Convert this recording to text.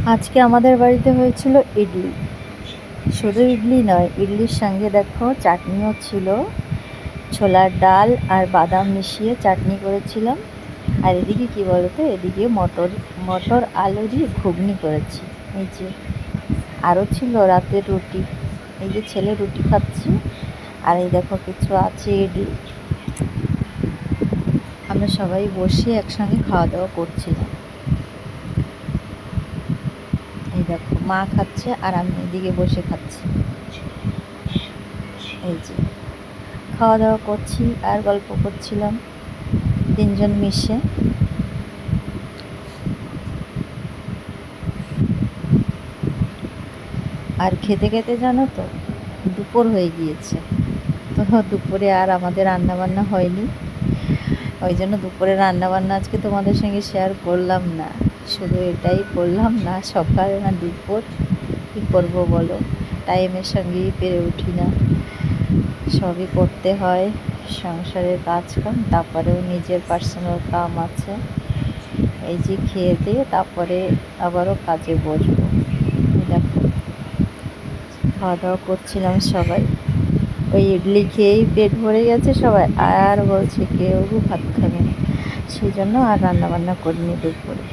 আজকে আমাদের বাড়িতে হয়েছিল ইডলি। শুধু ইডলি নয়, ইডলির সঙ্গে দেখো চাটনিও ছিল। ছোলার ডাল আর বাদাম মিশিয়ে চাটনি করেছিলাম। আর এদিকে কি বলতো, এদিকে মটর মটর আলু দিয়ে ঘুগনি করেছি। এই যে আরও ছিল রাতের রুটি। এই যে ছেলে রুটি খাচ্ছি, আর এই দেখো কিছু আছে ইডলি। আমরা সবাই বসে একসঙ্গে খাওয়া দাওয়া করছিলাম। এই দেখো মা খাচ্ছে আর আমি এদিকে বসে খাচ্ছি। এই যে খাওয়া দাওয়া করছি আর গল্প করছিলাম তিনজন মিশে। আর খেতে খেতে জানো তো দুপুর হয়ে গিয়েছে। তো দুপুরে আর আমাদের রান্নাবান্না হয়নি, ওই জন্য দুপুরে রান্নাবান্না আজকে তোমাদের সঙ্গে শেয়ার করলাম না। শুধু এটাই বললাম, না সকাল না দুপুর কী করবো বলো, টাইমের সঙ্গেই পেরে উঠি না। সবই করতে হয়, সংসারের কাজকাম, তারপরেও নিজের পার্সোনাল কাম আছে। এই যে খেয়ে দিয়ে তারপরে আবারও কাজে বসবো। দেখো খাওয়া দাওয়া করছিলাম সবাই। ওই ইডলি খেয়েই পেট ভরে গেছে সবাই, আর বলছে কেউ ভাত খাবে না। সেই জন্য আর রান্নাবান্না করিনি দুপুরে।